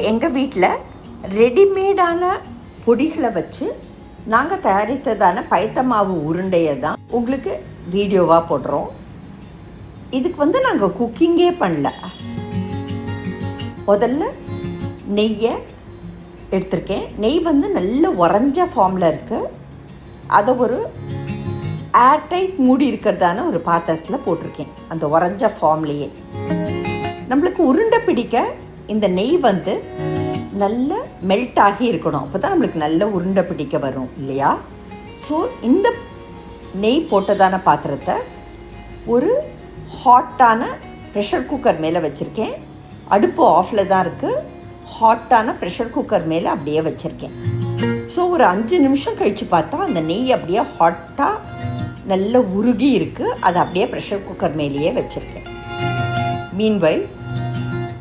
எங்கள் வீட்டில் ரெடிமேடான பொடிகளை வச்சு நாங்கள் தயாரித்ததான பயத்த மாவு உருண்டையை தான் உங்களுக்கு வீடியோவாக போடுறோம். இதுக்கு நாங்கள் குக்கிங்கே பண்ணல. முதல்ல நெய்யை எடுத்திருக்கேன். நெய் நல்ல உறைஞ்ச ஃபார்மில் இருக்குது. அதை ஒரு ஏர்டைட் மூடி இருக்கிறதான ஒரு பாத்திரத்தில் போட்டிருக்கேன். அந்த உறைஞ்ச ஃபார்ம்லேயே நம்மளுக்கு உருண்டை பிடிக்க இந்த நெய் நல்ல மெல்ட் ஆகி இருக்கணும். அப்போ தான் நம்மளுக்கு நல்ல உருண்டை பிடிக்க வரும் இல்லையா? ஸோ இந்த நெய் போட்டதான பாத்திரத்தை ஒரு ஹாட்டான ப்ரெஷர் குக்கர் மேலே வச்சுருக்கேன். அடுப்பு ஆஃபில் தான் இருக்குது. ஹாட்டான ப்ரெஷர் குக்கர் மேலே அப்படியே வச்சுருக்கேன். ஸோ ஒரு 5 நிமிஷம் கழித்து பார்த்தா அந்த நெய் அப்படியே ஹாட்டாக நல்ல உருகி இருக்குது. அதை அப்படியே ப்ரெஷர் குக்கர் மேலேயே வச்சுருக்கேன். மீன்வைல்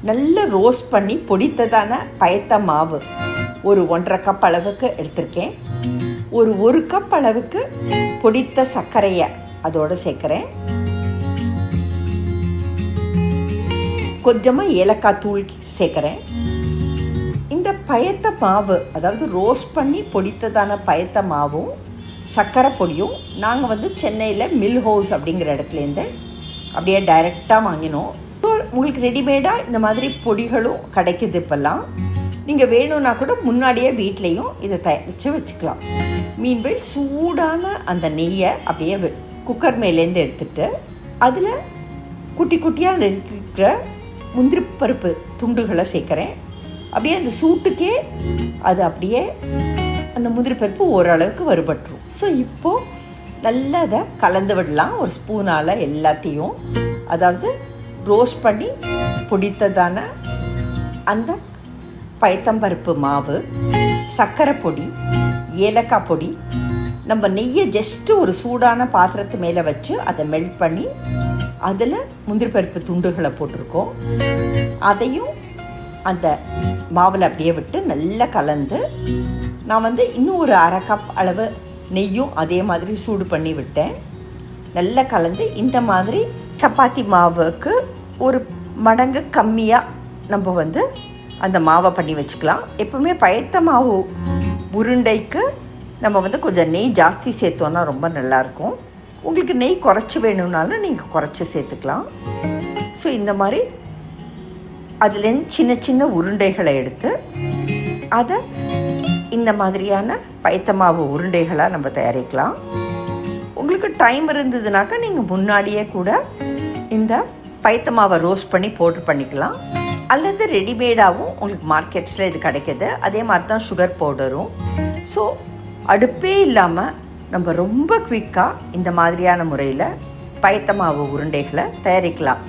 நல்ல ரோஸ்ட் பண்ணி பொடித்ததான பயத்த மாவு ஒரு 1.5 கப் அளவுக்கு எடுத்திருக்கேன். ஒரு கப் அளவுக்கு பொடித்த சர்க்கரையை அதோடு சேர்க்குறேன். கொஞ்சமாக ஏலக்காய் தூள் சேர்க்குறேன். இந்த பயத்த மாவு, அதாவது ரோஸ்ட் பண்ணி பொடித்ததான பயத்த மாவும் சர்க்கரை பொடியும் நாங்கள் சென்னையில் மில் ஹவுஸ் அப்படிங்கிற இடத்துலேருந்து அப்படியே டைரெக்டாக வாங்கினோம். ஸோ உங்களுக்கு ரெடிமேடாக இந்த மாதிரி பொடிகளும் கிடைக்குது. இப்போல்லாம் நீங்கள் வேணும்னா கூட முன்னாடியே வீட்லேயும் இதை தயாரித்து வச்சுக்கலாம். மீன்வேல் சூடான அந்த நெய்யை அப்படியே குக்கர் மேலேருந்து எடுத்துகிட்டு அதில் குட்டி குட்டியாக நறுக்கிற முந்திரி பருப்பு துண்டுகளை சேர்க்குறேன். அப்படியே அந்த சூட்டுக்கே அது அப்படியே அந்த முந்திரி பருப்பு ஓரளவுக்கு வறுபட்டுரும். ஸோ இப்போது நல்லா அதை கலந்து விடலாம் ஒரு ஸ்பூனால் எல்லாத்தையும். அதாவது ரோஸ்ட் பண்ணி பொடித்ததான அந்த பயத்தம்பருப்பு மாவு, சர்க்கரை பொடி, ஏலக்காய் பொடி, நம்ம நெய்யை ஜஸ்ட்டு ஒரு சூடான பாத்திரத்து மேலே வச்சு அதை மெல்ட் பண்ணி அதில் முந்திரி பருப்பு துண்டுகளை போட்டிருக்கோம். அதையும் அந்த மாவில் அப்படியே விட்டு நல்லா கலந்து நான் இன்னும் ஒரு 1/2 கப் அளவு நெய்யும் அதே மாதிரி சூடு பண்ணி விட்டேன். நல்லா கலந்து இந்த மாதிரி சப்பாத்தி மாவுக்கு ஒரு மடங்கு கம்மியாக நம்ம அந்த மாவை பண்ணி வச்சுக்கலாம். எப்பவுமே பயத்த மாவு உருண்டைக்கு நம்ம கொஞ்சம் நெய் ஜாஸ்தி சேர்த்தோன்னா ரொம்ப நல்லாயிருக்கும். உங்களுக்கு நெய் குறைச்சி வேணும்னாலும் நீங்கள் குறைச்சி சேர்த்துக்கலாம். ஸோ இந்த மாதிரி அதுலேருந்து சின்ன சின்ன உருண்டைகளை எடுத்து அதை இந்த மாதிரியான பயத்த மாவு உருண்டைகளாக நம்ம தயாரிக்கலாம். உங்களுக்கு டைம் இருந்ததுனாக்கா நீங்கள் முன்னாடியே கூட இந்த பயத்த மாவை ரோஸ்ட் பண்ணி பண்ணிக்கலாம். அல்லது ரெடிமேடாகவும் உங்களுக்கு மார்க்கெட்ஸில் இது கிடைக்கிது. அதே மாதிரி தான் சுகர் பவுடரும். ஸோ அடுப்பே இல்லாமல் நம்ம ரொம்ப குயிக்காக இந்த மாதிரியான முறையில் பயத்த மாவு உருண்டைகளை தயாரிக்கலாம்.